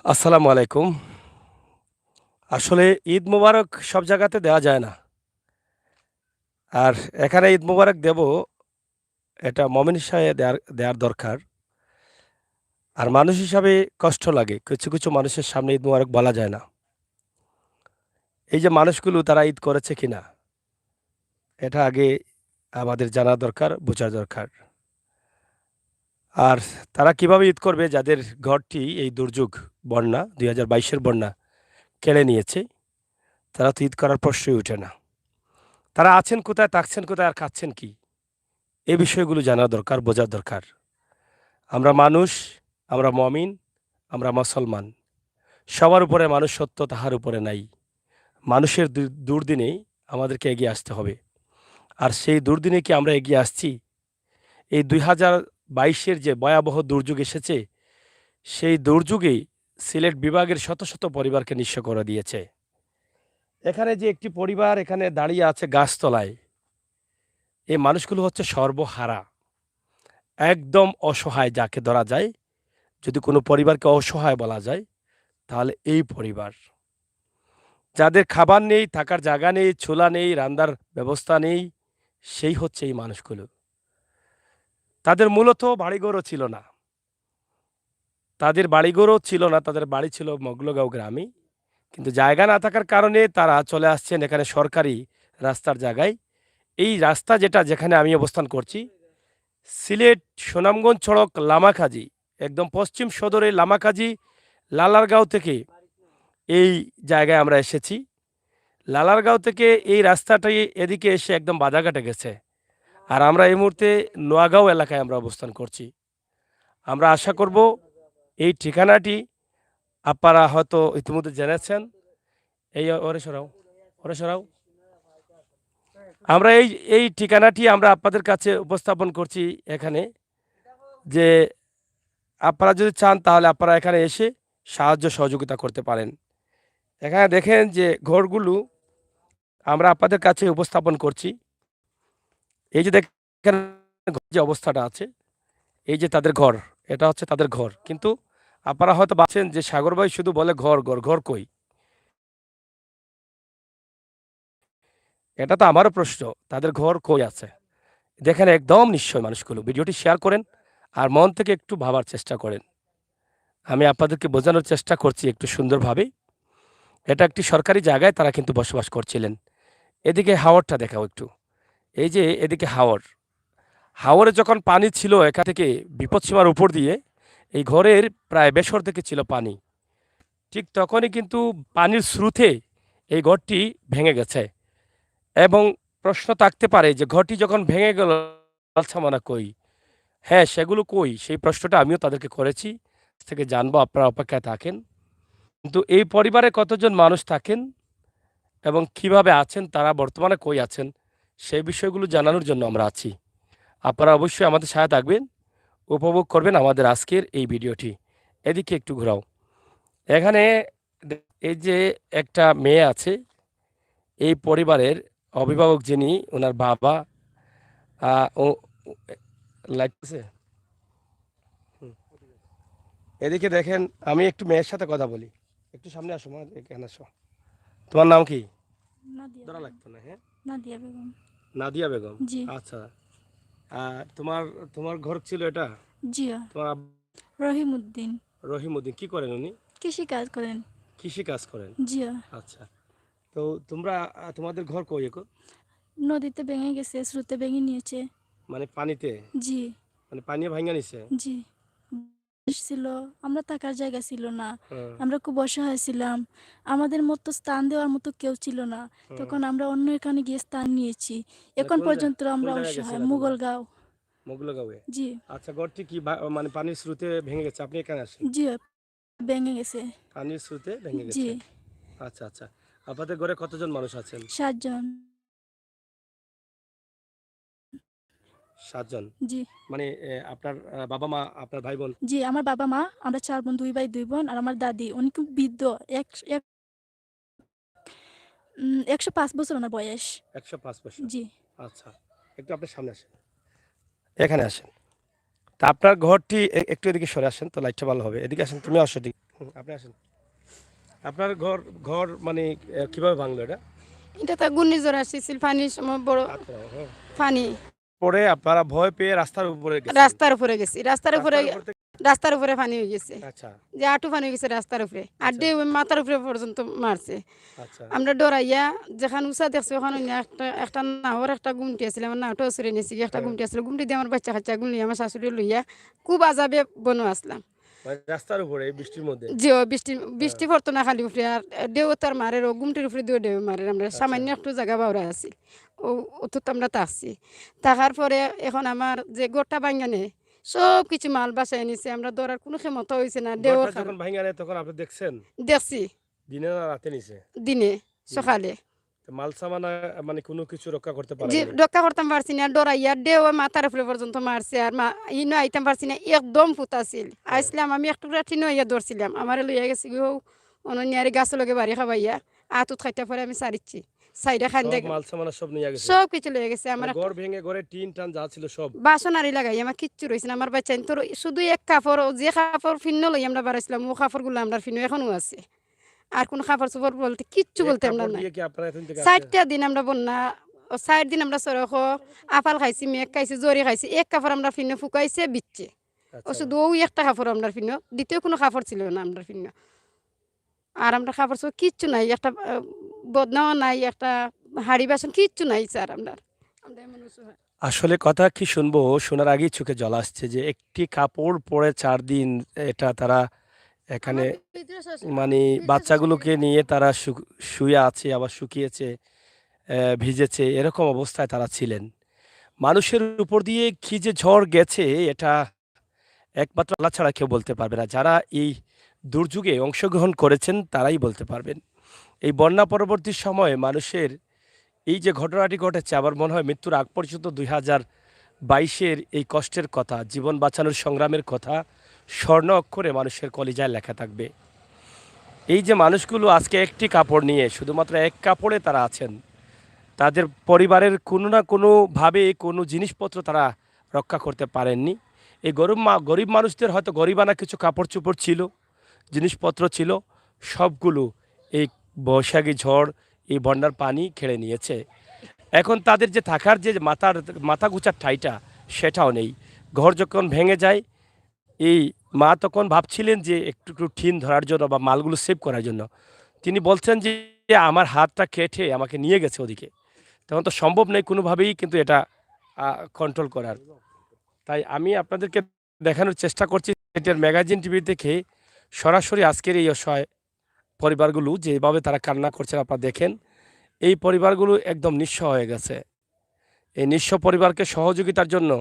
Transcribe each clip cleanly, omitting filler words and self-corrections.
আসসালামু আলাইকুম। আসলে ঈদ মোবারক সব জায়গাতে দেওয়া যায় না। আর এখানে ঈদ মোবারক দেব, এটা মমিন হিসাবে দেয়ার দরকার। আর মানুষ হিসাবে কষ্ট লাগে। কিছু, কিছু মানুষের সামনে ঈদ মোবারক বলা যায় না। এই যে মানুষগুলো তারা ঈদ করেছে কিনা, এটা আগে আমাদের জানা দরকার, বোঝা দরকার। আর তারা কিভাবে ঈদ করবে যাদের ঘরটি এই দুর্যোগ বন্যা ২০২২ এর বন্যা কেড়ে নিয়েছে, তারা তো ঈদ করার প্রশ্নই ওঠে না। তারা আছেন কোথায়, থাকছেন কোথায় আর খাচ্ছেন কি? এই বিষয়গুলো জানা দরকার, বোঝা দরকার। আমরা মানুষ, আমরা মমিন, আমরা মুসলমান। সবার উপরে মানুষ সত্য, তাহার উপরে নাই। মানুষের দুর্দিনে আমাদেরকে এগিয়ে আসতে হবে। আর সেই দুর্দিনে কি আমরা এগিয়ে আসছি? এই ২০২২-এর যে ভয়াবহ দুর্যোগ এসেছে, সেই দুর্যোগেই সিলেট বিভাগের শত, শত পরিবারকে নিঃস্ব করে দিয়েছে। এখানে যে একটি পরিবার এখানে দাঁড়িয়ে আছে গাছতলায়, এই মানুষগুলো হচ্ছে সর্বহারা। একদম অসহায় যাকে ধরা যায়। যদি কোনো পরিবারকে অসহায় বলা যায়, তাহলে এই পরিবার। যাদের খাবার নেই, থাকার জায়গা নেই, চুলা নেই, রান্নার ব্যবস্থা নেই, সেই হচ্ছে এই মানুষগুলো। তাদের মূলত বাড়িঘরও ছিল না। তাদের বাড়িঘরও ছিল না, তাদের বাড়ি ছিল মগলগাঁও গ্রামে। কিন্তু জায়গা না থাকার কারণে তারা চলে আসছেন এখানে সরকারি রাস্তার জায়গায়। এই রাস্তা যেখানে আমি অবস্থান করছি, সিলেট সুনামগঞ্জ সড়ক লামাকাজি, একদম পশ্চিম সদরে লামাকাজি লালারগাঁও থেকে এই জায়গায় আমরা এসেছি। লালারগাঁও থেকে এই রাস্তাটি এদিকে এসে একদম বাজারঘাটে গেছে। আর আমরা এই মুহূর্তে নোয়াগাঁও এলাকায় আমরা অবস্থান করছি। আমরা আশা করব এই ঠিকানাটি আপনারা হয়তো ইতিমধ্যে জেনেছেন। এই ওরে সরাও, ওরে সরাও। আমরা এই ঠিকানাটি আমরা আপনাদের কাছে উপস্থাপন করছি এখানে, যে আপনারা যদি চান তাহলে আপনারা এখানে এসে সাহায্য সহযোগিতা করতে পারেন। এখানে দেখেন যে ঘরগুলো আমরা আপনাদের কাছে উপস্থাপন করছি। এই যে দেখেন যে অবস্থাটা আছে, এই যে তাদের ঘর, এটা হচ্ছে তাদের ঘর। কিন্তু আপনারা হয়তো ভাবছেন যে সাগর ভাই শুধু বলে ঘর ঘর, ঘর কই? এটা তো আমারও প্রশ্ন, তাদের ঘর কই আছে? দেখেন একদম নিশ্চয় মানুষগুলো। ভিডিওটি শেয়ার করেন আর মন থেকে একটু ভাবার চেষ্টা করেন। আমি আপনাদেরকে বোঝানোর চেষ্টা করছি একটু সুন্দরভাবে। এটা একটি সরকারি জায়গায় তারা কিন্তু বসবাস করছিলেন। এদিকে হাওরটা দেখাও একটু। এই যে এদিকে হাওর। হাওরে যখন পানি ছিল এখান থেকে বিপদসীমার উপর দিয়ে এই ঘরের প্রায় বেশর থেকে ছিল পানি। ঠিক তখনই কিন্তু পানির স্রোতে এই ঘরটি ভেঙে গেছে। এবং প্রশ্ন থাকতে পারে যে ঘরটি যখন ভেঙে গেল লালসামানা কই? হ্যাঁ, সেগুলো কই? সেই প্রশ্নটা আমিও তাদেরকে করেছি। থেকে জানবো, আপনারা অপেক্ষায় থাকেন। কিন্তু এই পরিবারে কতজন মানুষ থাকেন এবং কিভাবে আছেন, তারা বর্তমানে কই আছেন, সেই বিষয়গুলো জানানোর জন্য আমরা আছি। আপনারা অবশ্যই আমাদের সাথে থাকবেন, উপভোগ করবেন আমাদের আজকের এই ভিডিওটি। এদিকে একটু ঘোরাও। এখানে এই যে একটা মেয়ে আছে, এই পরিবারের অভিভাবক যিনি, ওনার বাবা ও লাগতেছে। এদিকে দেখেন, আমি একটু মেয়ের সাথে কথা বলি। একটু সামনে আসো, মা, এখানে আসো। তোমার নাম কি? নাদিয়া ধরা বেগম। লাগতো না, হ্যাঁ? নাদিয়া বেগম। নাদিয়া বেগম। জি। আচ্ছা। তোমার তোমার ঘর ছিল এটা? জিয়া। তোমার রহিম উদ্দিন। রহিমউদ্দিন কি করেন উনি? কৃষি কাজ করেন। কৃষি কাজ করেন। জিয়া। আচ্ছা। তো তোমরা তোমাদের ঘর কই এখন? নদীতে ভেঙে গেছে, স্রোতে ভেঙে নিয়েছে। মানে পানিতে? জি। মানে পানি ভাঙা নিছে? জি। ছিল, আমরা থাকার জায়গা ছিল না। হুম, আমরা খুব অসহায় ছিলাম। আমাদের মতো স্থান দেওয়ার মতো কেউ ছিল না। হুম। তখন আমরা অন্য এখানে গিয়ে স্থান নিয়েছি। মানে এখন কোন পর্যন্ত কোন আমরা জায়গায় অসহায়। গেছিলা তোমরা? মুগলগাঁও। মোগলগাঁওয়ে? জি। আচ্ছা, ঘরটি কি মানে পানির স্রোতে ভেঙে গেছে, আপনি এখানে আসেন? জি, ভেঙে গেছে। পানির স্রোতে ভেঙে জি। গেছে। আচ্ছা, আচ্ছা। আপনাদের ঘরে কতজন মানুষ আছেন? 7 জন। 7 জন। জি। মানে আপনার বাবা মা, আপনার ভাই বোন? জি, আমার বাবা মা, আমরা 4 বোন, 2 ভাই 2 বোন আর আমার দাদি। উনি খুব বৃদ্ধ। এক এক ১০৫ বছর ওনার বয়স। ১০৫ বছর। জি। আচ্ছা। একটু আপনার সামনে আসেন। এখানে আসেন। তা আপনার ঘরটি একটু এদিকে সরে আসেন তো লাইটটা ভালো হবে। এদিকে আসেন, তুমি আসো এদিকে। আপনি আসেন। আপনার ঘর ঘর মানে কিভাবে ভাঙলো এটা? এটা তো ঘূর্ণিঝড় আসছিল, পানির সময় বড় আচ্ছা, হ্যাঁ। পানি। পরে আপনারা ভয় পেয়ে রাস্তার উপরে গেছেন। রাস্তার উপরে গেছি, রাস্তার উপরে রাস্তার উপর থেকে রাস্তার উপরে পানি হয়ে গেছে, আচ্ছা, যে আঁটু পানি হয়ে গেছে রাস্তার উপরে, আর আচ্ছা, ঢেউ মাথার উপরে পর্যন্ত মারছে। আচ্ছা। আমরা ডরাইয়া যেখানে উষা দেখছি ওখানে একটা একটা নাহর একটা গুমটি আছিল, আমার নাহটাও সরে নিয়েছি, একটা হ্যাঁ, গুমটি আছিল, গুমটি দিয়ে আমার বাচ্চা কাচ্চা গুলি আমার শাশুড়ি লইয়া খুব আজাবে বনো আসলাম। মানে রাস্তার উপরে এই বৃষ্টির মধ্যে? যে বৃষ্টি হ্যাঁ, বৃষ্টি পড়তো না খালি উপরে, আর ঢেউ তার মারে ও গুমটির উপরে দিয়ে ঢেউ মারে। আমরা আচ্ছা। সামান্য একটু জায়গা বাউরা আছি, ও অত আমরা থাকছি। থাকার পরে এখন আমার যে গোটা বাঙ্গানে সব কিছু মাল বাসায় নিছে, আমরা ধরার কোনো ক্ষমতা হয়েছে না ঢেউর ঘরটা যখন ভাঙা নেয় তখন আপনি দেখছেন? দেখছি দিনে না রাতে নিছে? দিনে দিনে। সকালে। তো মাল সামানা মানে কোনো কিছু রক্ষা করতে যে পারেননি? রক্ষা করতাম পারছি না, ডরাইয়া ঢেউ মাথার উপরে পর্যন্ত মারছে, আর ইনো আইতাম পারছি না, একদম ফুটাছিল। হ্যাঁ। আইসলাম আমি একটু টিনো ইয়া ধরছিলাম, আমার লইয়া গেছি গো অনন্যারে গাছ লগে বাড়ি খাবাইয়া আতুত খাইতে পরে আমি সারিচ্ছি সাইডে খান সব মাল সামানা সব নিয়ে গেছে? সব কিছু লইয়া গেছে। আমার মানে ঘর ভেঙে ঘরে টিন টান যা ছিল সব? বাসন আরি লাগাই আমার কিচ্ছু রয়েছে না। আমার বাচ্চা তোর শুধু এক কাপড়, যে কাপড় ফিন্ন লই আমরা বাড়াইছিলাম ও কাপড়গুলো আমরা ফিন্ন এখনো আছে, আর কোন কাপড় চোপড় বলতে কিচ্ছু এক বলতে আমরা কাপড় না। দিয়ে কি আপনারা এতদিন থেকে আছে? 60টা দিন আমরা বন্যা, 60 দিন আমরা সরখ আপাল খাইছি, মেঘ খাইছি, জরি খাইছি, এক কাপড় আমরা ফিন্ন ফুকাইছে বিচ্ছে। ও আচ্ছা। শুধু ও একটা কাপড় আমরা ফিন্ন, দ্বিতীয় কোনো কাপড় ছিল না আমরা ফিন্ন। আর আমরা কাপড় চোপড় কিচ্ছু নাই, একটা বদনাও নাই, একটা হাড়ি বাসন কিচ্ছু নাই স্যার আমরা। আমরা এমন অসহায়। আসলে কথা কি শুনবো, শোনার আগেই চোখে জল আসছে যে একটি কাপড় পরে 4 দিন এটা তারা এখানে আমার ভিতরে মানে বাচ্চাগুলোকে নিয়ে তারা শুয়ে আছে, আবার শুকিয়েছে, ভিজেছে, এরকম অবস্থায় তারা ছিলেন। মানুষের উপর দিয়ে কি যে ঝড় গেছে এটা একমাত্র আল্লাহ ছাড়া কেউ বলতে পারবে না। যারা এই দুর্যোগে অংশগ্রহণ করেছেন তারাই বলতে পারবেন। এই বন্যা পরবর্তী সময়ে মানুষের এই যে ঘটনাটি ঘটেছে, আমার মনে হয় মৃত্যুর আগ পর্যন্ত 2022-এর এই কষ্টের কথা, জীবন বাঁচানোর সংগ্রামের কথা স্বর্ণ অক্ষরে মানুষের কলিজায় লেখা থাকবে। এই যে মানুষগুলো আজকে একটি কাপড় নিয়ে, শুধুমাত্র এক কাপড়ে তারা আছেন, তাদের পরিবারের কোনো না কোনোভাবে কোনো জিনিসপত্র তারা রক্ষা করতে পারেননি। এই গরিব মানুষদের হয়তো গরিবানা কিছু কাপড় চোপড় ছিল, জিনিসপত্র ছিল, সবগুলো এই বৈশাখী ঝড়, এই বন্যার পানি খেড়ে নিয়েছে। এখন তাদের যে থাকার যে মাথা গোঁজার ঠাঁইটা সেটাও নেই। ঘর যখন ভেঙে যায়, এই মা তখন ভাবছিলেন যে একটু একটু ঠিন ধরার জন্য বা মালগুলো সেভ করার জন্য। তিনি বলছেন যে আমার হাতটা কেটে আমাকে নিয়ে গেছে ওদিকে। তখন তো সম্ভব নেই কোনোভাবেই কিন্তু এটা কন্ট্রোল করার। তাই আমি আপনাদেরকে দেখানোর চেষ্টা করছি এটার ম্যাগাজিন টিভি থেকে সরাসরি আজকের এই অসহায় পরিবারগুলো যেভাবে তারা কান্না করছেন আপনারা দেখেন। এই পরিবারগুলো একদম নিঃস্ব হয়ে গেছে। এই নিঃস্ব পরিবারকে সহযোগিতার জন্য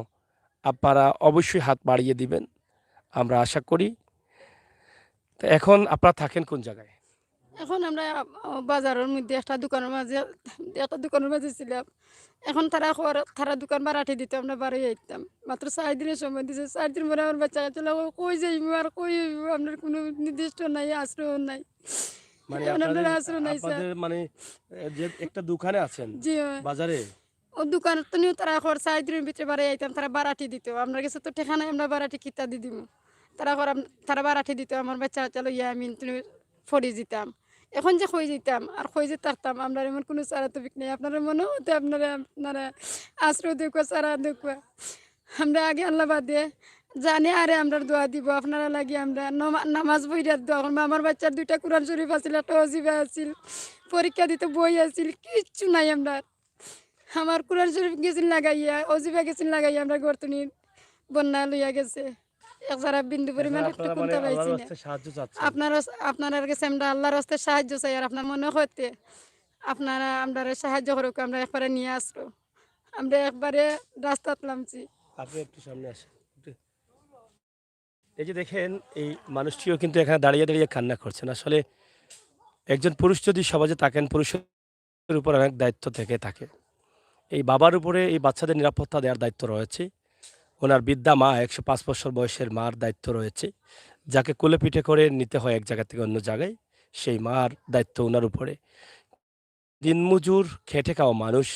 আপনারা অবশ্যই হাত বাড়িয়ে দিবেন, আমরা আশা করি। তো এখন আপনারা থাকেন কোন জায়গায়? এখন আমরা বাজারের মধ্যে একটা দোকানের মাঝে ছিলাম। এখন তারা দোকান বাড়াতে দিত, আমরা বাড়ি আইতাম। মাত্র 4 দিনের সময় দিছে, 4 দিন পরে আমার বাচ্চা চলে কই যাইব আর কই হইব, আপনার কোনো নির্দিষ্ট নাই, আশ্রয় নাই। মানে এখন আপনাদের আপনার আশ্রয় নাই স্যার। আপনাদের মানে যে একটা দোকানে আছেন জি বাজারে? ও দোকান তো নিয়েও তারা 4 দিনের ভিতরে বাড়ি আইতাম, তারা বাড়াটি দিত। আপনার কাছে তো ঠেকা নাই, আমরা বাড়াটি কিতা দি দিব। তারা বাড়াটি দিত, আমার বাচ্চা চলো ইয়া আমি তুমি ফড়ি যেতাম। এখন যে খই যেতাম আর খই যে থাকতাম, আমরা এমন কোনো চারা তবিক নেই। আপনারা মনে হতে আপনারা আশ্রয় দেখুয়া চারা দেখুয়া আমরা আগে আল্লাহ বাদে জানি, আরে আমরা দোয়া দিব আপনারা লাগি। আমরা নামাজ বইরাত দোয়া করবো। আমার বাচ্চার 2টা কোরআন শরীফ আছিল, একটা অজিবা আছিল, পরীক্ষা দিতে বই আছিল, কিচ্ছু নাই আমরা। আমার কোরআন শরীফ গেছিল লাগাইয়া, অজিবা গেছিল লাগাইয়া, আমরা গর্তনি বন্যা লইয়া গেছে। এক যারা বিন্দু পরিমাণ এখন একটু আপনারা মানে কোনটা আল্লাহর পাইছি না। রাস্তায় সাহায্য চাচ্ছেন। আপনার কাছে আমরা আল্লাহর রাস্তায় সাহায্য চাই, আর আপনার মনে হতে আপনারা আমরা সাহায্য করুক। আমরা একবারে নিয়ে আসবো, আমরা একবারে রাস্তাত নামছি। আপনি একটু সামনে আসেন। এই যে দেখেন এই মানুষটিও কিন্তু এখানে দাঁড়িয়ে দাঁড়িয়ে কান্না করছেন। আসলে একজন পুরুষ যদি সমাজে থাকেন, পুরুষের উপর অনেক দায়িত্ব থেকে থাকে। এই বাবার উপরে এই বাচ্চাদের নিরাপত্তা দেওয়ার দায়িত্ব রয়েছে। ওনার বৃদ্ধা মা, 105 বছর বয়সের মার দায়িত্ব রয়েছে, যাকে কোলে পিঠে করে নিতে হয় এক জায়গা থেকে অন্য জায়গায়। সেই মার দায়িত্ব ওনার উপরে। দিনমজুর খেটে খাওয়া মানুষ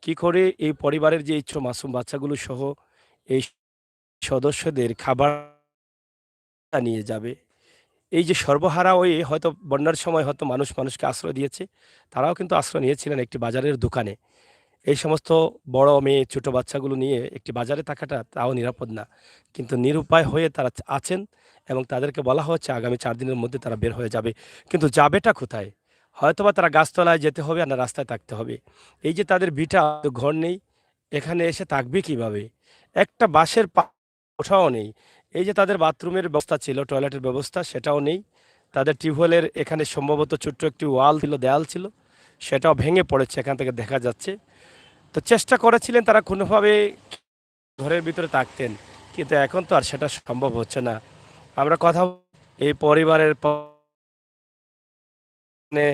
কি করে এই পরিবারের যে এই মাসুম বাচ্চাগুলো সহ এই সদস্যদের খাবার নিয়ে যাবে? এই যে সর্বহারা হয়ে হয়তো বন্যার সময় হয়তো মানুষ মানুষকে আশ্রয় দিয়েছে, তারাও কিন্তু আশ্রয় নিয়েছিলেন একটি বাজারের দোকানে। এই সমস্ত বড় মেয়ে, ছোট বাচ্চাগুলো নিয়ে একটি বাজারে থাকাটা তাও নিরাপদ না। কিন্তু নিরুপায় হয়ে তারা আছেন এবং তাদেরকে বলা হচ্ছে আগামী ৪ দিনের মধ্যে তারা বের হয়ে যাবে। কিন্তু যাবেটা কোথায়? হয়তোবা তারা গাছতলায় যেতে হবে আর না রাস্তায় থাকতে হবে। এই যে তাদের ভিটা, ঘর নেই, এখানে এসে থাকবে কিভাবে? একটা বাঁশের কোঠাও নেই। এই যে তাদের বাথরুমের ব্যবস্থা ছিল, টয়লেটের ব্যবস্থা সেটাও নেই। তাদের টিউবওয়েলের এখানে সম্ভবত ছোট্ট একটি ওয়াল ছিল, দেয়াল ছিল, সেটাও ভেঙে পড়েছে, এখান থেকে দেখা যাচ্ছে। তো চেষ্টা করেছিলেন তারা কোনোভাবে ঘরের ভিতরে থাকতেন, কিন্তু এখন তো আর সেটা সম্ভব হচ্ছে না। আমরা কথা এই পরিবারের মানে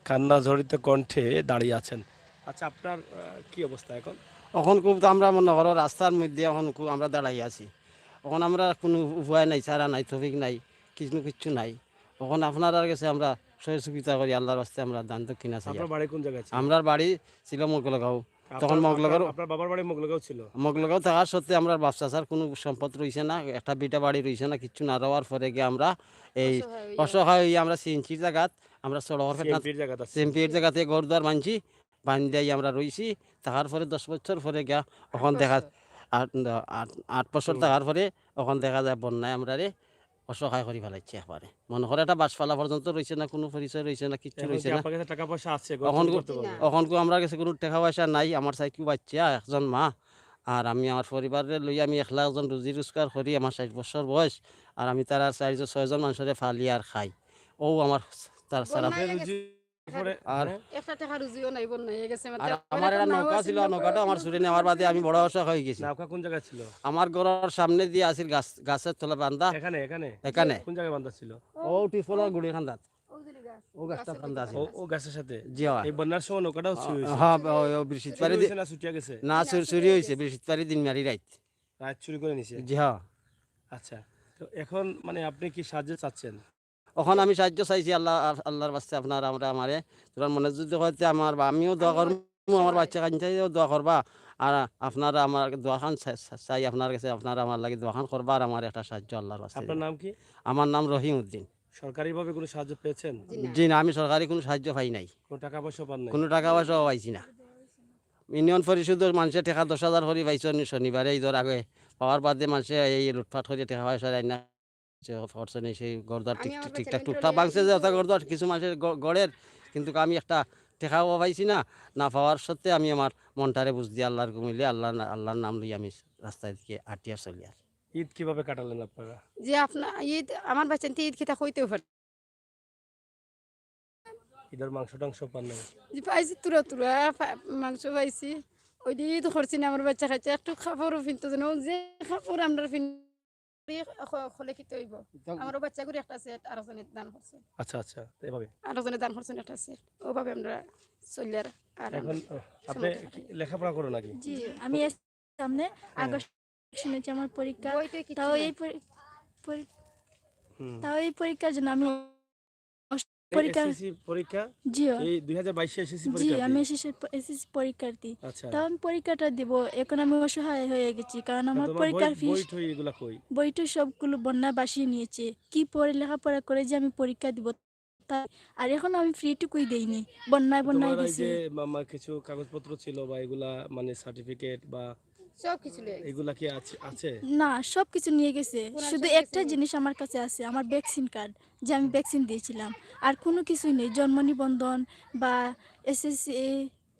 কান্না জড়িত কণ্ঠে দাঁড়িয়ে আছেন। আচ্ছা, আপনার কি অবস্থা এখন? এখন খুব তো আমরা মনে করো রাস্তার মধ্যে এখন খুব আমরা দাঁড়াই আছি। এখন আমরা কোনো উপায় নাই, চারা নাই, টপিক নাই, কিচ্ছু নাই। এখন আপনার কাছে আমরা সহযোগিতা করি আল্লাহর রাস্তায় আমরা দান দক্ষিণা চাই। আপনার বাড়ি কোন জায়গায় ছিল? আমরার বাড়ি ছিল মগলগাঁও। তখন মগলগাঁও আপনার বাবার বাড়ি মোগলগাঁও ছিল? মগলগাঁও থাকার সত্ত্বে আমরা ব্যবসা ছাড় কোনো সম্পদ রয়েছে না, একটা বিটা বাড়ি রয়েছে না, কিচ্ছু না রওয়ার পরে গিয়ে আমরা এই অসহায় হয়ে আমরা সিএনজির জায়গাত আমরা চড়ার সিএমপির জায়গাতে আছে। সিএমপির জায়গাতে ঘর দুয়ার মানছি, বান্ধাই আমরা রয়েছি। থাকার পরে 10 বছর পরে গিয়া ওখান দেখা 8 বছর থাকার পরে ওখান দেখা যায় বন্যায় আমরা রে অসহায় করে ফেলাইছি একবারে। মনে করে একটা বাসপালা পর্যন্ত রয়েছে না, কোনো পরিচয় রয়েছে না, কিচ্ছু এখন রয়েছে কি না। আপনার কাছে টাকা পয়সা আছে? এখন করতে পারবে? এখন আমরা কাছে কোনো টাকা পয়সা নাই। আমার চাইকু বাচ্চা একজন মা, আর আমি আমার পরিবারের লই আমি একলা একজন রুজি রোজগার করি। আমার 60 বছর বয়স, আর আমি তার 4-6 জন মানুষের ফালি আর খাই। ও আমার তার সারা আপনি রুজি করে আর একটা টাকা রুজিও নাই, বন্যা হয়ে গেছে আর আমার একটা নৌকা ছিল, নৌকাটা আমার চুরি নেওয়ার বাদে আমি বড় অসহায় হয়ে গেছি। নৌকা কোন জায়গায় ছিল? আমার ঘরের সামনে দিয়ে আসিল গাছের তলা বান্ধা। এখানে এখানে এখানে কোন জায়গায় বান্ধা ছিল? ও টিফলার গুড়ি খান্দাত ও গাছটা বান্ধা আছে। ও গাছের সাথে? জি হয়। এই বন্যার সময় নৌকাটাও চুরি হয়েছে? হ্যাঁ বৃষ্টিত চুরি পারি হয়েছে না ছুটিয়া গেছে? না চুরি হয়েছে, বৃষ্টিত পারি দিন মারি রাইত। রাত চুরি করে নিছে? জি হ্যাঁ। আচ্ছা, তো এখন মানে আপনি কি সাহায্য চাচ্ছেন? এখন আমি সাহায্য চাইছি আল্লাহর বাস্তে আপনার আমরা আমারে তোমার মনে যদি হয়তো আমার আমিও দোয়া করবো, আমার বাচ্চা কাছে দোয়া করবা, আর আপনারা আমার দোয়াখান চাই আপনার কাছে, আপনারা আমার লাগে দোয়াখান করবা আর আমার একটা সাহায্য আল্লাহর বাস্তে। আপনার নাম কি? আমার নাম রহিম উদ্দিন। সরকারিভাবে কোনো সাহায্য পেয়েছেন? জি না, আমি সরকারি কোনো সাহায্য পাই নাই, কোনো টাকা পয়সা পান নাই? কোনো টাকা পয়সাও পাইছি না। ইউনিয়ন পরিষদের মানুষের টাকা 10,000 করে পাইছেন শনিবারে ঈদের আগে, পাওয়ার বাদে মানুষে এই লুটপাট করে টাকা পয়সা দেয় না। সেই গড়দার ঠিকঠাক টুকটাক ভাঙছে যে ওটা গড়দার কিছু মানুষের গড়ের, কিন্তু আমি একটা টেকাও পাইছি না। না পাওয়ার সত্ত্বে আমি আমার মনটারে বুঝ দিয়ে আল্লাহর ঘুমিলে আল্লাহর নাম লই আমি রাস্তায় দিকে আটিয়া চলি আর। ঈদ কিভাবে কাটালেন আপনারা? যে আপনার ঈদ আমার বাচ্চা ঈদ খেতে হইতেও পারে। ঈদের মাংস টাংস পান নাই? যে পাইছি তুরা মাংস পাইছি, ওই দিয়ে ঈদ করছি না। আমার বাচ্চা খাইছে একটু কাপড়ও ফিনতে যেন যে কাপড় আমরা খোলে খেতে হইব। আমার বাচ্চা করে একটা সেট আরো জনের দান করছে, আচ্ছা আচ্ছা, তো এভাবে আরো জনের দান করছেন একটা সেট, ওভাবে আমরা চলি আর। আর এখন আপনি কি লেখাপড়া করো নাকি? জি, আমি এর সামনে হ্যাঁ। আগস্ট শুনেছি আমার পরীক্ষা। বইতে কিছু তাও নাই। এই হুম। তাও এই পরীক্ষার জন্য আমি পরীক্ষা এসএসসি পরীক্ষা? জিও এই 2022 এসএসসি জি পরীক্ষা? আমি এসএসসি পরীক্ষার্থী। আচ্ছা, তাও আমি পরীক্ষাটা দিব, এখন আমি অসহায় হয়ে গেছি, কারণ আমার তোমার পরীক্ষার বই ফিস টই এগুলা কই? বইটা সবগুলো বন্যা বাসিয়ে নিয়েছে। কি পড়ে লেখাপড়া করে যে আমি পরীক্ষা দিব, তাই আর এখন আমি ফ্রিটুকুই দেইনি, বন্যায় তোমার এই গেছি। যে কিছু কাগজপত্র ছিল বা এগুলা মানে সার্টিফিকেট বা সব কিছু লয়ে গেছে। এগুলা কি আছে আছে? না, সবকিছু নিয়ে গেছে, শুধু সবকিছু একটা জিনিস আমার কাছে আছে, আমার ভ্যাকসিন কার্ড, যে আমি ভ্যাকসিন দিয়েছিলাম। আর কোনো কিছুই নেই, জন্ম নিবন্ধন বা এসএসসি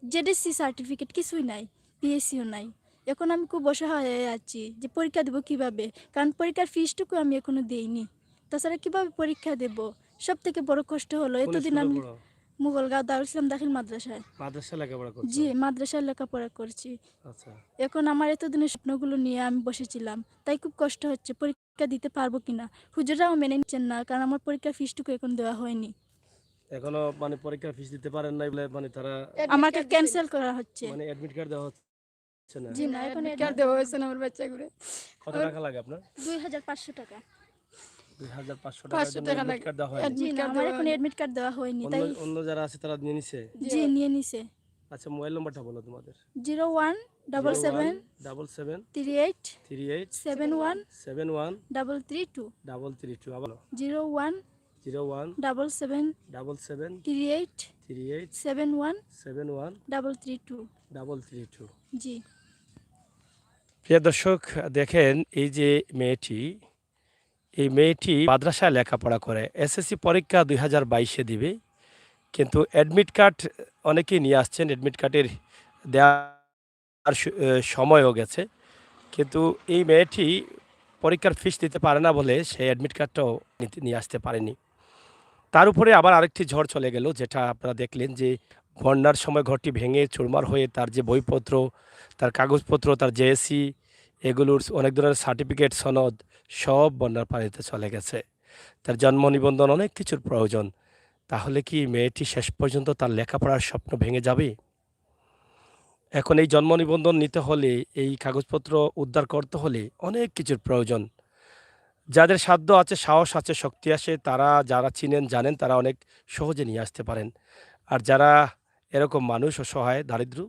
জেডিসি সার্টিফিকেট কিছুই নাই, পিএসসিও নাই। এখন আমি খুব অসহায় হয়ে আছি যে পরীক্ষা দেবো কিভাবে, কারণ পরীক্ষার ফিসটুকু আমি এখনো দেইনি। তাছাড়া কিভাবে পরীক্ষা দেব? সব থেকে বড় কষ্ট হলো কোন এতদিন স্কুলে আমি পড়ো? মুগলগাঁও দারুল ইসলাম দাখিল মাদ্রাসায়। মাদ্রাসা লেখাপড়া করছো? জি, মাদ্রাসায় লেখাপড়া করছি। আচ্ছা, এখন আমার এতদিনের স্বপ্নগুলো নিয়ে আমি বসেছিলাম, তাই খুব কষ্ট হচ্ছে পরীক্ষা দিতে পারবো কিনা। হুজুরাও মেনে নিচ্ছেন না, কারণ আমার পরীক্ষার ফিসটুকু এখন দেওয়া হয়নি। এখনো মানে পরীক্ষার ফিস দিতে পারেন নাই বলে মানে তারা আমাকে ক্যান্সেল করা হচ্ছে। মানে অ্যাডমিট কার্ড দেওয়া হচ্ছে না? জি না, এখন কার্ড দেওয়া হয়েছে না আমার বাচ্চা করে। কত টাকা লাগে আপনার? 2500 টাকা। 2500 টাকার 500 জন্য টাকা অ্যাডমিট লাগে। কার্ড দেওয়া হয়? জি না, card আমার দেওয়া এখন হয়নি। এডমিট কার্ড দেওয়া হয়নি, তাই অন্য যারা আছে তারা নিয়ে নিছে? জি নিয়ে নিছে। আচ্ছা, মোবাইল নাম্বারটা বলো তোমাদের। 0177 77 38 38 71 71 332 332 আবার বলো। 01 01 77 77 38 38 71 71 332। 332। জি প্রিয় দর্শক, দেখেন এই যে মেয়েটি, এই মেয়েটি মাদ্রাসায় লেখাপড়া করে, এসএসসি পরীক্ষা 2022-এ দিবে, কিন্তু অ্যাডমিট কার্ড অনেকেই নিয়ে আসছেন, অ্যাডমিট কার্ডের দেওয়ার সময়ও গেছে, কিন্তু এই মেয়েটি পরীক্ষার ফিস দিতে পারে না বলে সে অ্যাডমিট কার্ডটাও নিয়ে আসতে পারেনি। তার উপরে আবার আরেকটি ঝড় চলে গেল, যেটা আপনারা দেখলেন যে বন্যার সময় ঘরটি ভেঙে চুরমার হয়ে তার যে বইপত্র, তার কাগজপত্র, তার জেএসি, এগুলোর অনেক ধরনের সার্টিফিকেট, সনদ সব বন্যার পানিতে চলে গেছে। তার জন্ম নিবন্ধন, অনেক কিছুর প্রয়োজন। তাহলে কি মেয়েটি শেষ পর্যন্ত তার লেখাপড়ার স্বপ্ন ভেঙে যাবে? এখন এই জন্ম নিবন্ধন নিতে হলে, এই কাগজপত্র উদ্ধার করতে হলে অনেক কিছুর প্রয়োজন। যাদের সাধ্য আছে, সাহস আছে, শক্তি আছে, তারা, যারা চিনেন জানেন, তারা অনেক সহজে নিয়ে আসতে পারেন। আর যারা এরকম মানুষ, অসহায়, দারিদ্র,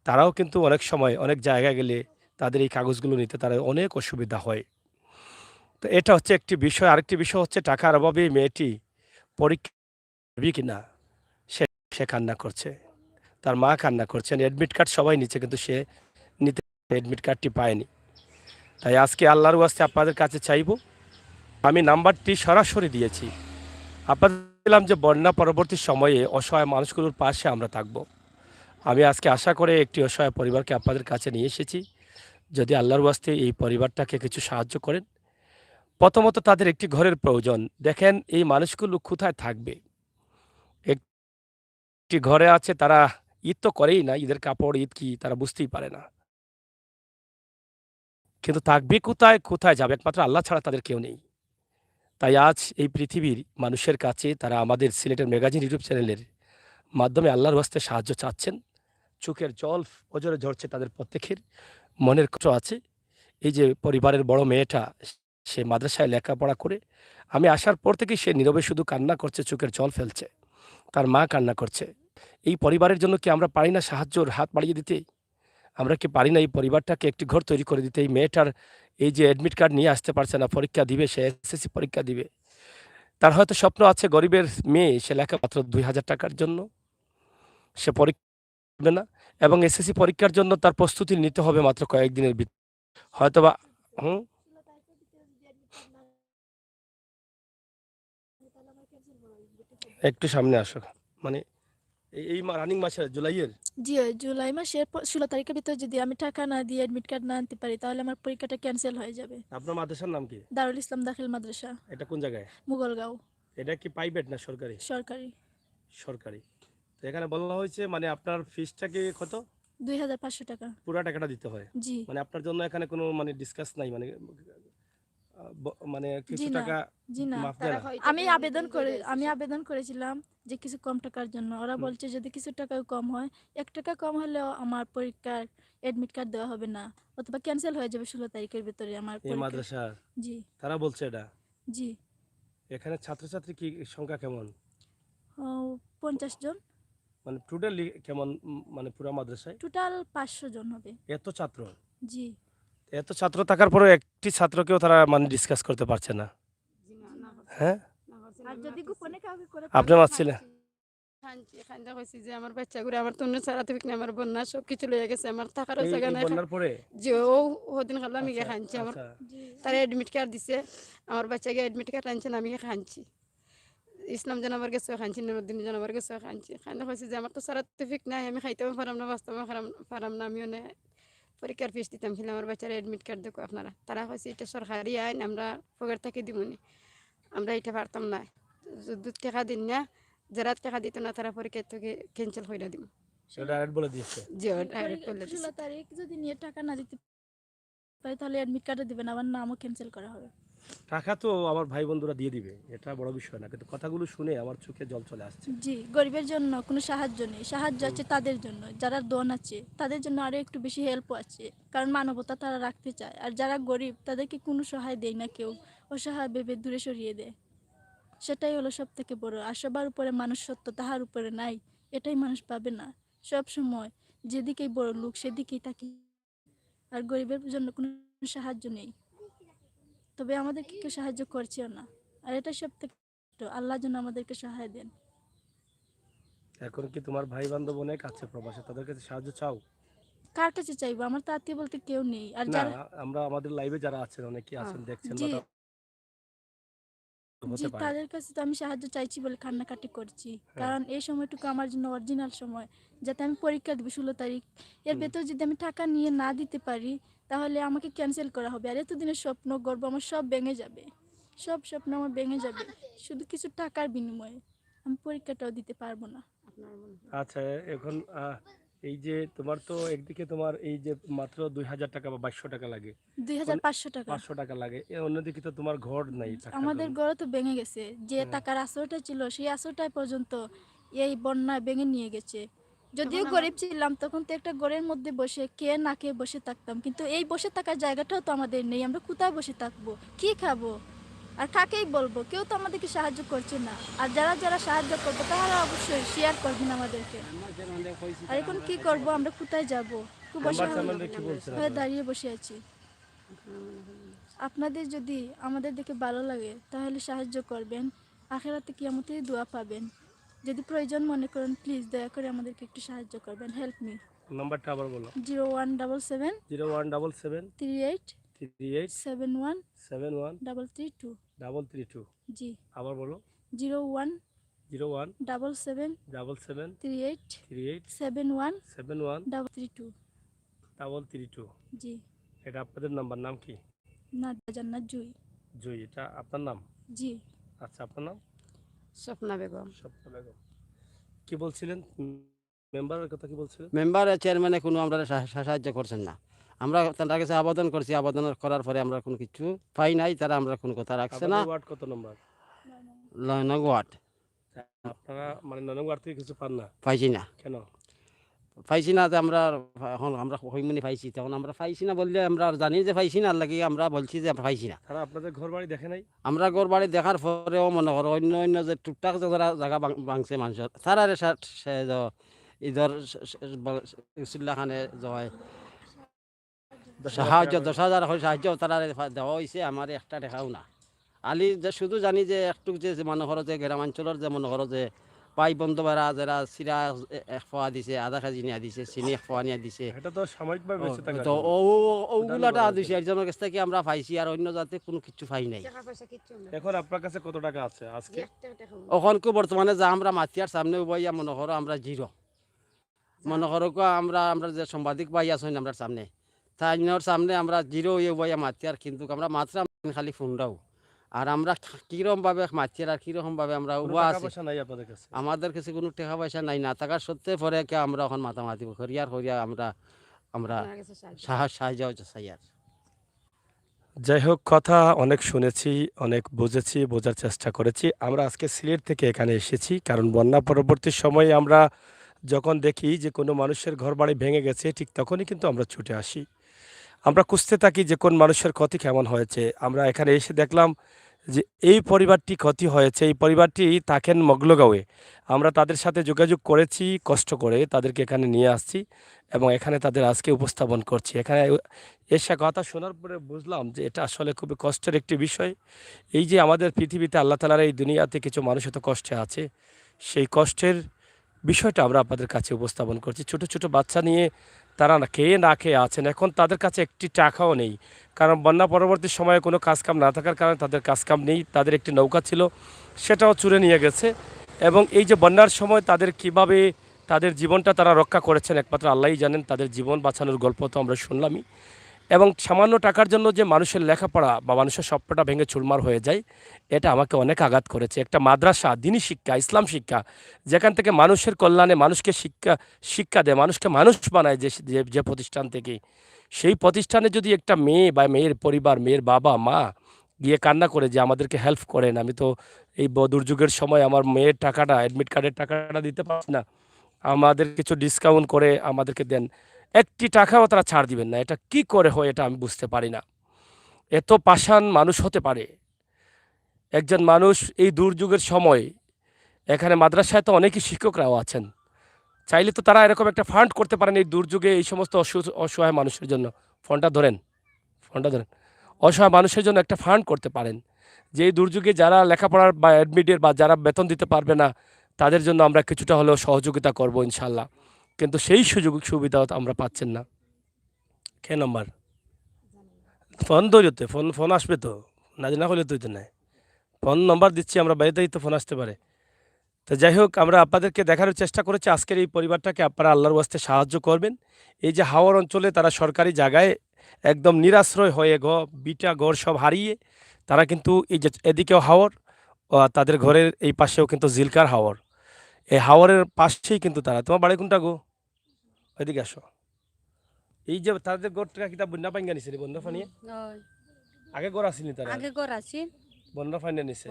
তারাও কিন্তু অনেক সময় অনেক জায়গায় গেলে তাদের এই কাগজগুলো নিতে তারা অনেক অসুবিধা হয়। তো এটা হচ্ছে একটি বিষয়। আরেকটি বিষয় হচ্ছে টাকার অভাবে মেয়েটি পরীক্ষা দেবে কিনা, সে সে কান্না করছে, তার মা কান্না করছেন। অ্যাডমিট কার্ড সবাই নিচ্ছে, কিন্তু সে নিতে অ্যাডমিট কার্ডটি পায়নি। তাই আজকে আল্লাহর ওয়াস্তে আপনাদের কাছে চাইব, আমি নাম্বারটি সরাসরি দিয়েছি, আপনাদের দিলাম যে বন্যা পরবর্তী সময়ে অসহায় মানুষগুলোর পাশে আমরা থাকব। আমি আজকে আশা করে একটি অসহায় পরিবারকে আপনাদের কাছে নিয়ে এসেছি। যদি আল্লাহর ওয়াস্তে এই পরিবারটাকে কিছু সাহায্য করেন। প্রথমত তাদের একটি ঘরের প্রয়োজন। দেখেন এই মানুষগুলো কোথায় থাকবে? একটি ঘরে আছে, তারা ঈদ তো করেই না, ঈদের কাপড়, ঈদ কি তারা বুঝতেই পারে না, কিন্তু থাকবে কোথায়, কোথায় যাবে? একমাত্র আল্লাহ ছাড়া তাদের কেউ নেই। তাই আজ এই পৃথিবীর মানুষের কাছে তারা আমাদের সিলেটের ম্যাগাজিন ইউটিউব চ্যানেলের মাধ্যমে আল্লাহর ওয়াস্তে সাহায্য চাচ্ছেন। চোখের জল অজরে ঝরছে তাদের প্রত্যেকের, মনের কষ্ট আছে। এই যে পরিবারের বড় মেয়েটা, সে মাদ্রাসায় লেখাপড়া করে, আমি আসার পর থেকেই সে নীরবে শুধু কান্না করছে, চোখের জল ফেলছে, তার মা কান্না করছে। এই পরিবারের জন্য কি আমরা পারি না সাহায্যর হাত বাড়িয়ে দিতে? আমরা কি পারি না এই পরিবারটাকে একটি ঘর তৈরি করে দিতে? এই মেয়েটার এই যে অ্যাডমিট কার্ড নিয়ে আসতে পারছে না, পরীক্ষা দিবে, সে এসএসসি পরীক্ষা দিবে, তার হয়তো স্বপ্ন আছে, গরিবের মেয়ে, সে লেখা মাত্র 2000 টাকার জন্য সে পরীক্ষা দেবে না, এবং এসএসসি পরীক্ষার জন্য তার প্রস্তুতি নিতে হবে মাত্র কয়েকদিনের ভিতর, হয়তোবা। হুম, একটু সামনে আসো, মানে এই রানিং মাসে জুলাইয়ের। জি ওই জুলাই মাসের 16 তারিখের ভিতর যদি আমি টাকা না দিয়ে অ্যাডমিট কার্ড না আনতে পারি, তাহলে আমার পরীক্ষাটা ক্যান্সেল হয়ে যাবে। আপনার মাদ্রাসার নাম কি? দারুল ইসলাম দাখিল মাদ্রাসা, এটা কোন জায়গায়? মুগলগাঁও। এটা কি প্রাইভেট না সরকারি? সরকারি। সরকারি। তো এখানে বলা হয়েছে মানে আপনার ফিসটা কি কত? 2500 টাকা। পুরা টাকাটা দিতে হয়? জি মানে আপনার জন্য এখানে কোনো মানে ডিসকাস নাই, মানে মানে জি কিছু না, টাকা জি না। মাফ দেয় না? আমি আবেদন করেছিলাম যে কিছু কম টাকার জন্য। ওরা হুম। বলছে যদি কিছু টাকা কম হয়, 1 টাকা কম হলেও আমার পরীক্ষার অ্যাডমিট কার্ড দেওয়া হবে না, অথবা ক্যান্সেল হয়ে যাবে 16 তারিখের ভিতরে আমার এই পরীক্ষা। মাদ্রাসার জি তারা বলছে এটা? জি। এখানে ছাত্রছাত্রী কি সংখ্যা কেমন? ও 50 জন, মানে টোটালি কেমন, মানে পুরা মাদ্রাসায় টোটাল 500 জন হবে। এত ছাত্র? জি এত ছাত্র থাকার পরেও একটি ছাত্রকেও তারা মানে ডিসকাস করতে পারছে না? হ্যাঁ, আর যদি গোপনে কাউকে করে আপনার মারছিলেন? খানছি খান্দা কইছি যে আমার বাচ্চাগুলো আমার তন্য সারাতে আমার বন্যা সব কিছু লইয়া গেছে, আমার থাকারও এই জায়গা এই নাই। বন্যার পরে? যে ও ওদিন খালো আমি গিয়ে আচ্ছা, খানছি, আমার আচ্ছা। তারা অ্যাডমিট কার্ড দিছে, আমার বাচ্চাকে অ্যাডমিট কার্ড আনছেন, আমি খানছি। ইসলাম জানাবার গেছে খানছি, নুরুদ্দিন জানাবার গেছে খানছি। খান্দা কইছি যে আমার তো সার্টিফিকেট নাই, আমি খাইতেও পারাম না, বাঁচতেও পারাম না, আমিও না পরীক্ষার ফিস দিতাম ছিল, আমার বাচ্চার অ্যাডমিট কার্ড দেখো আপনারা। তারা কইছে এটা সরকারি আইন, আমরা পকেট থেকে দিবনি, আমরা এটা পারতাম না, যদি টাকা দিন না, যারা টাকা দিত না তারা পরীক্ষা থেকে ক্যান্সেল করে দিব। সেটা ডাইরেক্ট বলে দিয়েছে? যে ডাইরেক্ট বলে দিছে। 16 তারিখ যদি নিয়ে টাকা না দিতে পারি, তাহলে অ্যাডমিট কার্ডও দিবেন, আমার নামও ক্যান্সেল করা হবে। টাকা তো আমার ভাই বন্ধুরা দিয়ে দিবে, এটা বড় বিষয় না, কিন্তু কথাগুলো শুনে আমার চোখে জল চলে আসছে। জি, গরিবের জন্য কোনো সাহায্য নেই, সাহায্য আছে তাদের জন্য যারা দন আছে, তাদের জন্য আরো একটু বেশি হেল্পও আছে, কারণ মানবতা তারা রাখতে চায়। আর যারা গরিব তাদেরকে কোনো সহায় দেয় না কেউ, অসহায় ভেবে দূরে সরিয়ে দেয়। সেটাই হলো সব থেকে বড়। আর সবার উপরে মানুষ সত্য, তাহার উপরে নাই, এটাই মানুষ পাবে না। সব সময় যেদিকেই বড় লোক সেদিকেই তাকে, আর গরিবের জন্য কোনো সাহায্য নেই, তবে আমাদেরকে কেউ সাহায্য করছেও না। আর এটা সব থেকে তো আল্লাহ যেন আমাদেরকে সহায় দেন। এখন কি তোমার ভাই বান্ধব অনেক আছে প্রবাসে, তাদের কাছে সাহায্য চাও? কার কাছে চাইবো? আমার তো আত্মীয় বলতে কেউ নেই। আর না, যারা আমরা আমাদের লাইভে যারা আছেন অনেকে আছেন দেখছেন, বা জি জি হতে পারে। তাদের কাছে তো আমি সাহায্য চাইছি বলে কান্নাকাটি করছি, হ্যাঁ। কারণ এই সময়টুকু আমার জন্য অরিজিনাল সময়, যাতে আমি পরীক্ষা দেবো 16 তারিখ। এর ভেতর যদি আমি টাকা নিয়ে না দিতে পারি তাহলে আমাকে ক্যান্সেল করা হবে, আর এতদিনের স্বপ্ন গর্ব আমার সব ভেঙে যাবে, সব স্বপ্ন আমার ভেঙে যাবে শুধু কিছু টাকার বিনিময়ে। আমি পরীক্ষাটাও দিতে পারবো না। আচ্ছা, এখন এই যে তোমার তো একদিকে তোমার এই যে মাত্র 2000 টাকা বা 2200 টাকা লাগে, 2500 টাকা। 500 টাকা লাগে, অন্যদিকে তো তোমার ঘর নাই টাকার আমাদের জন্য। ঘর তো ভেঙে গেছে, যে হ্যাঁ। টাকার আসরটা ছিল সেই আসরটা পর্যন্ত এই বন্যায় ভেঙে নিয়ে গেছে। যদিও গরিব ছিলাম তখন তো একটা ঘরের মধ্যে বসে কে না খেয়ে বসে থাকতাম, কিন্তু এই বসে থাকার জায়গাটাও তো আমাদের নেই। আমরা কোথায় বসে থাকবো, কি খাবো, আর কাকেই বলবো? কেউ তো আমাদেরকে সাহায্য করছে না। আর যারা যারা সাহায্য করবে তারা অবশ্যই শেয়ার করবেন আমাদেরকে। আর এখন কি করব, আমরা কোথায় যাব? খুব নাম্বার অসহায় চ্যানেলে কি বলছেন হয়ে আপনারা? দাঁড়িয়ে বসে আছি। আপনাদের যদি আমাদের দেখে ভালো লাগে তাহলে সাহায্য করবেন, আখেরাতে কিয়ামতেই দোয়া পাবেন। যদি প্রয়োজন মনে করেন প্লিজ দয়া করে আমাদেরকে একটু সাহায্য করবেন। Help me. নাম্বারটা আবার বলো। 0177 0177 38 38 71 71 332। 332। জি আবার বলো। 0177 0177 38 38 71 71 332। 332। জি এটা আপনাদের নাম্বার, নাম কি? না জান্নাত জুই। জয়, এটা আপনার নাম? জি আচ্ছা, আপনার নাম? স্বপ্না বেগম। স্বপ্না বেগম। কি বলছিলেন, মেম্বারের কথা কি বলছিলেন? মেম্বার চেয়ারম্যানে কোনো আমরা সাহায্য করছেন না। আমরা তার কাছে আবেদন করছি, আবেদন করার পরে আমরা কোনো কিছু পাই নাই, তারা আমরা কোনো কথা রাখছে না। আপনাদের ওয়ার্ড কত নম্বর? 9 নং ওয়ার্ড। আপনারা মানে 9 নম্বর থেকে কিছু পান না পাইছি না, কেন? পাইছি না যে আমরা এখন আমরা হইমনি পাইছি, তখন আমরা পাইছি না বললে আমরা জানি যে পাইছি না, লাগি আমরা বলছি যে আমরা পাইছি না। তারা আপনাদের ঘর বাড়ি দেখে নাই? আমরা ঘর বাড়ি দেখার পরেও মনে করো অন্য অন্য যে টুকটাক যারা জায়গা ভাঙছে মানুষের, তারা ঈদের চিল্লাখানে জয় 10,000 সাহায্য টাকা করে। 10,000 সাহায্য তারা দেওয়া হয়েছে, আমার একটা দেখাও না। আলি যে শুধু জানি যে একটু যে মনে করো যে গ্রামাঞ্চলের যে মনে করো যে পাই বন্ধ বেড়া যারা চিরা 1 পোয়া দিছে, আধা কেজি নিয়ে দিছে, চিনি 1 পোয়া নিয়ে দিছে, এটা তো সাময়িকভাবে বেঁচে থাকার তো জন্য। ওগুলাটা দিছে একজনের কাছ থেকে আমরা পাইছি, আর অন্য জাতে কোনো কিছু পাই নাই। এখন আপনার কাছে কত টাকা আছে আজকে? ওখানকে বর্তমানে যা আমরা মাতিয়ার সামনে বইয়া মনে করো আমরা জিরো, মনে করো আমরা আমরা যে সাংবাদিক ভাই আছেন আমরা সামনে, তাইনোর সামনে আমরা জিরো ইয়ে বইয়া মাতিয়ার, কিন্তু আমরা মাত্র খালি ফোনটাও, আর আমরা কিরকম ভাবে মাতিয়ার আর কিরকম ভাবে আমরা কোনো উবা টাকা আছি, পয়সা নাই আপনাদের কাছে? আমাদের কাছে কোনো টাকা পয়সা নাই, না থাকার সত্ত্বে পরে কে আমরা এখন মাতামাতি করিয়ার করিয়া আমরা আমরা সাহায্য চাই। আর যাই হোক, কথা অনেক শুনেছি, অনেক বুঝেছি, বোঝার চেষ্টা করেছি। আমরা আজকে সিলেট থেকে এখানে এসেছি কারণ বন্যা পরবর্তী সময়ে আমরা যখন দেখি যে কোনো মানুষের ঘরবাড়ি ভেঙে গেছে ঠিক তখনই কিন্তু আমরা ছুটে আসি। আমরা খুঁজতে থাকি যে কোন মানুষের ক্ষতি কেমন হয়েছে। আমরা এখানে এসে দেখলাম যে এই পরিবারটি ক্ষতি হয়েছে, এই পরিবারটি থাকেন মগলগাঁওয়ে। আমরা তাদের সাথে যোগাযোগ করেছি, কষ্ট করে তাদেরকে এখানে নিয়ে আসছি এবং এখানে তাদের আজকে উপস্থাপন করছি। এখানে এসে কথা শোনার পরে বুঝলাম যে এটা আসলে খুবই কষ্টের একটি বিষয়। এই যে আমাদের পৃথিবীতে আল্লাহ তাআলার এই দুনিয়াতে কিছু মানুষ এত কষ্টে আছে, সেই কষ্টের বিষয়টা আমরা আপনাদের কাছে উপস্থাপন করছি। ছোট ছোট বাচ্চা নিয়ে তারা না খেয়ে আছেন, এখন তাদের কাছে একটি টাকাও নেই, কারণ বন্যা পরবর্তী সময়ে কোনো কাজকাম না থাকার কারণে তাদের কাজকাম নেই। তাদের একটি নৌকা ছিল, সেটাও চুরে নিয়ে গেছে। এবং এই যে বন্যার সময় তাদের কিভাবে তাদের জীবনটা তারা রক্ষা করেছেন একমাত্র আল্লাহই জানেন। তাদের জীবন বাঁচানোর গল্প তো আমরা শুনলামই। এবং সামান্য টাকার জন্য যে মানুষের লেখাপড়া বা মানুষের স্বপ্নটা ভেঙে চুরমার হয়ে যায়, এটা আমাকে অনেক আঘাত করেছে। একটা মাদ্রাসা, দ্বীনি শিক্ষা, ইসলাম শিক্ষা, যেখান থেকে মানুষের কল্যাণে মানুষকে শিক্ষা দেয়, মানুষকে মানুষ বানায়, যে যে যে প্রতিষ্ঠান থেকে, সেই প্রতিষ্ঠানে যদি একটা মেয়ে বা মেয়ের পরিবার, মেয়ের বাবা মা গিয়ে কান্না করে যে আমাদেরকে হেল্প করেন, আমি তো এই দুর্যোগের সময় আমার মেয়ের টাকাটা, অ্যাডমিট কার্ডের টাকাটা দিতে পারছি না, আমাদের কিছু ডিসকাউন্ট করে আমাদেরকে দেন, একটি টাকাও তারা ছাড় দিবেন না। এটা কি করে হয় এটা আমি বুঝতে পারি না। এত পাষাণ মানুষ হতে পারে একজন মানুষ এই দুর্যোগের সময়? এখানে মাদ্রাসায় তো অনেকই শিক্ষকরাও আছেন, চাইলে তো তারা এরকম একটা ফান্ড করতে পারেন এই দুর্যোগে এই সমস্ত অসহায় মানুষের জন্য। ফোনটা ধরেন, ফোনটা ধরেন। অসহায় মানুষের জন্য একটা ফান্ড করতে পারেন, যে এই দুর্যোগে যারা লেখাপড়ার বা অ্যাডমিটের বা যারা বেতন দিতে পারবে না তাদের জন্য আমরা কিছুটা হলেও সহযোগিতা করব ইনশাল্লাহ। কিন্তু সেই সুযোগ সুবিধাও তো আমরা পাচ্ছেন না। কে নাম্বার ফোন ধরিতে ফোন ফোন আসবে তো, না যে না হলে তো নাই, ফোন নম্বর দিচ্ছি আমরা, বাড়িতেই তো ফোন আসতে পারে। তো যাই হোক, আমরা আপনাদেরকে দেখানোর চেষ্টা করেছি আজকের এই পরিবারটাকে আপনারা আল্লাহর ওয়াস্তে সাহায্য করবেন। এই যে হাওর অঞ্চলে তারা সরকারি জায়গায় একদম নিরাশ্রয় হয়ে বিটা ঘর সব হারিয়ে তারা কিন্তু এই যে এদিকেও হাওর, তাদের ঘরের এই পাশেও কিন্তু জিলকার হাওর, এই হাওরের পাশেই কিন্তু তারা। তোমার বাড়ি কোনটা গো? ওইদিকে আসো। এই যে তাদের ঘরটা কিতা বন্যা পাইঙ্গা নিছে বন্যা পানি আগে ঘর আসেনি তারা, আগে ঘর আছে বন্যা পানি নিছে।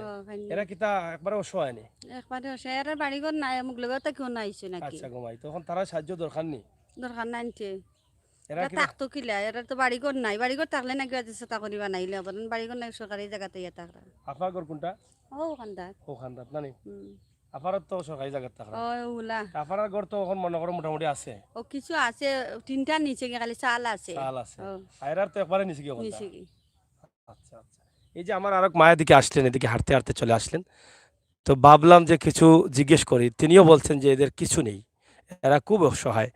এরা কিতা একবারে অসহায় নি? একবারে শেয়ার বাড়ি ঘর নাই, মুখ লগতে কেউ নাইছে নাকি। আচ্ছা ঘুমাই, তখন তারা সাহায্য দরকার নেই। দরকার নাইনছে এরা কি থাকতো কিলা, এরা তো বাড়ি ঘর নাই, বাড়ি ঘর থাকলে নাকি চেষ্টা করিবা নাইলে আবার বাড়ি ঘর নাই, সরকারি জায়গাতে ইয়ে থাকরা। আপনার ঘর কোনটা? ও খান্দার ওখানটা নানি আপনার তো সরকারি জায়গার থাকা। ও উলা আপনার ঘর তো এখন মনে করো মোটামুটি আছে, ও কিছু আছে, তিনটা নিচে গিয়ে খালি চাল আছে। চাল আছে, ও আয়রার তো একবারে নিচে কি অবস্থা? নিচে কি আচ্ছা আচ্ছা। এই যে আমার আরেক মায়ের দিকে আসলেন, এদিকে হাঁটতে হাঁটতে চলে আসলেন, তো ভাবলাম যে কিছু জিজ্ঞেস করি। তিনিও বলছেন যে এদের কিছু নেই, এরা খুব অসহায়।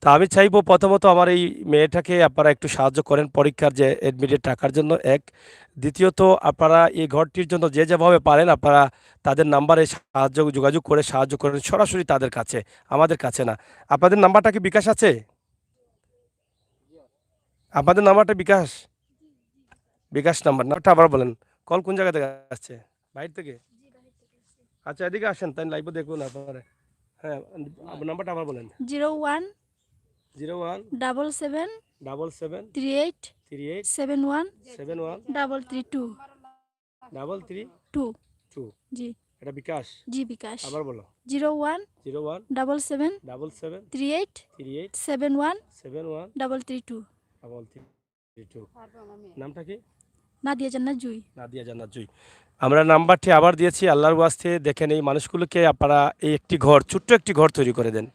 তা আমি চাইবো প্রথমত আমার এই মেয়েটাকে আপনারা একটু সাহায্য করেন পরীক্ষার যে এডমিটের টাকার জন্য, এক। দ্বিতীয়ত আপনারা এই ঘরটির জন্য যে যেভাবে পারেন আপনারা তাদের নাম্বারে যোগাযোগ করে সাহায্য করেন সরাসরি তাদের কাছে, আমাদের কাছে না। আপনাদের নাম্বারটা কি বিকাশ আছে? আপনাদের নাম্বারটা বিকাশ, বিকাশ নাম্বারটা আবার বলেন। কল কোন জায়গা থেকে আসছে? বাইরে থেকে? আচ্ছা এদিকে আসেন, তাই লাইভে দেখুন আপনারা। হ্যাঁ, নাম্বারটা আবার বলেন। 01 01 77 77 38 38 71 71 332 332। 2 জি এটা বিকাশ? জি বিকাশ। আবার বলো। 01 01 77 77 38 38 71 71 332। 332। নামটা কি? নাদিয়া জান্নাত জুই। নাদিয়া জান্নাত জুই। আমরা নাম্বারটি আবার দিয়েছি, আল্লাহর ওয়াস্তে দেখেন এই মানুষগুলোকে আপনারা এই একটি ঘর, ছোট্ট একটি ঘর তৈরি করে দেন,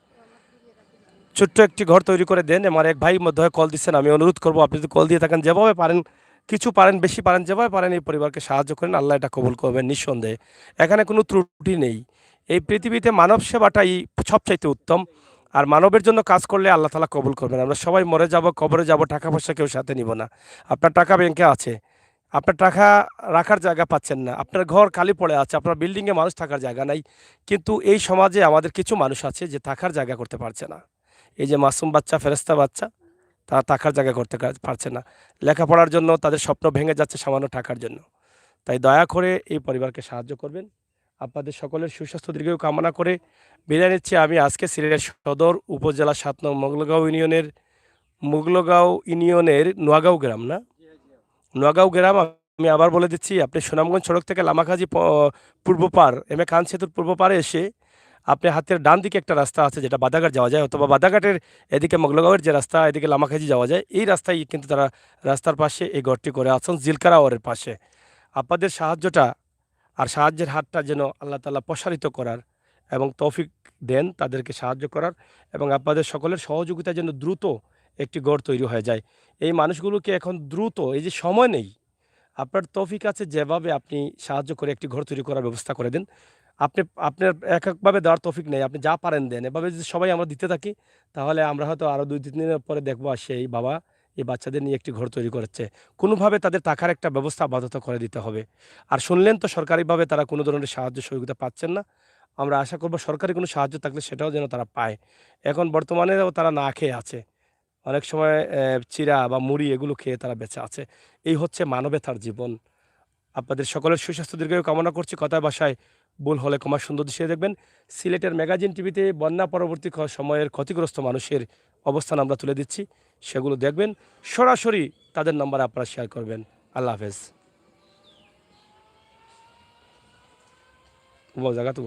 ছোট্ট একটি ঘর তৈরি করে দেন। আমার এক ভাই মধ্যে কল দিচ্ছেন, আমি অনুরোধ করবো আপনি যদি কল দিয়ে থাকেন যেভাবে পারেন, কিছু পারেন বেশি পারেন, যেভাবে পারেন এই পরিবারকে সাহায্য করেন, আল্লাহ এটা কবুল করবেন নিঃসন্দেহে। এখানে কোনো ত্রুটি নেই। এই পৃথিবীতে মানব সেবাটাই সবচাইতে উত্তম, আর মানবের জন্য কাজ করলে আল্লাহ তাআলা কবুল করবেন। আমরা সবাই মরে যাব, কবরে যাব, টাকা পয়সা কেউ সাথে নিব না। আপনার টাকা ব্যাংকে আছে, আপনার টাকা রাখার জায়গা পাচ্ছেন না, আপনার ঘর খালি পড়ে আছে, আপনার বিল্ডিংয়ে মানুষ থাকার জায়গা নাই, কিন্তু এই সমাজে আমাদের কিছু মানুষ আছে যে থাকার জায়গা করতে পারছে না। এই যে মাসুম বাচ্চা, ফেরেস্তা বাচ্চা, তারা থাকার জায়গা করতে পারছে না, লেখাপড়ার জন্য তাদের স্বপ্ন ভেঙে যাচ্ছে সামান্য টাকার জন্য। তাই দয়া করে এই পরিবারকে সাহায্য করবেন। আপনাদের সকলের সুস্বাস্থ্য দীর্ঘায়ু কামনা করে বিদায় নিচ্ছি। আমি আজকে সিলেট সদর উপজেলা 7 নং মুগলগাঁও ইউনিয়নের নোয়াগাঁও গ্রাম, না নোয়াগাঁও গ্রাম। আমি আবার বলে দিচ্ছি, আপনি সুনামগঞ্জ সড়ক থেকে লামাখাজি পূর্ব পার, এম এ খান সেতুর পূর্ব পারে এসে আপনি হাতের ডান দিকে একটা রাস্তা আছে যেটা বাদাঘাট যাওয়া যায়, অথবা বাদাঘাটের এদিকে মগলগাঁওয়ের যে রাস্তা, এদিকে লামাখাজি যাওয়া যায়, এই রাস্তায় কিন্তু তারা রাস্তার পাশে এই ঘরটি করে আছেন, জিলকারা ওয়ারের পাশে। আপনাদের সাহায্যটা আর সাহায্যের হাতটা যেন আল্লাহ তাআলা প্রসারিত করার এবং তৌফিক দেন তাদেরকে সাহায্য করার, এবং আপনাদের সকলের সহযোগিতা যেন দ্রুত একটি ঘর তৈরি হয়ে যায়। এই মানুষগুলোকে এখন দ্রুত, এই যে সময় নেই, আপনার তৌফিক আছে, যেভাবে আপনি সাহায্য করে একটি ঘর তৈরি করার ব্যবস্থা করে দেন। আপনার একভাবে দেওয়ার তৌফিক নেই, আপনি যা পারেন দেন। এভাবে যদি সবাই আমরা দিতে থাকি তাহলে আমরা হয়তো আরও 2-3 দিনের পরে দেখবো সেই বাবা এই বাচ্চাদের নিয়ে একটি ঘর তৈরি করেছে। কোনোভাবে তাদের টাকার একটা ব্যবস্থা আপাতত করে দিতে হবে। আর শুনলেন তো সরকারিভাবে তারা কোনো ধরনের সাহায্য সহযোগিতা পাচ্ছেন না। আমরা আশা করব সরকারি কোনো সাহায্য থাকলে সেটাও যেন তারা পায়। এখন বর্তমানেও তারা না খেয়ে আছে, অনেক সময় চিড়া বা মুড়ি এগুলো খেয়ে তারা বেঁচে আছে। এই হচ্ছে মানবেতর জীবন। আপনাদের সকলের সুস্বাস্থ্য দীর্ঘায়ু কামনা করছি। কথায় ভাষায় ভুল হলে ক্ষমা সুন্দর দৃষ্টিতে দেখবেন। সিলেটের ম্যাগাজিন টিভিতে বন্যা পরবর্তী সময়ের ক্ষতিগ্রস্ত মানুষের অবস্থান আমরা তুলে দিচ্ছি, সেগুলো দেখবেন, সরাসরি তাদের নাম্বারে আপনারা শেয়ার করবেন। আল্লাহ হাফেজ। জায়গা তো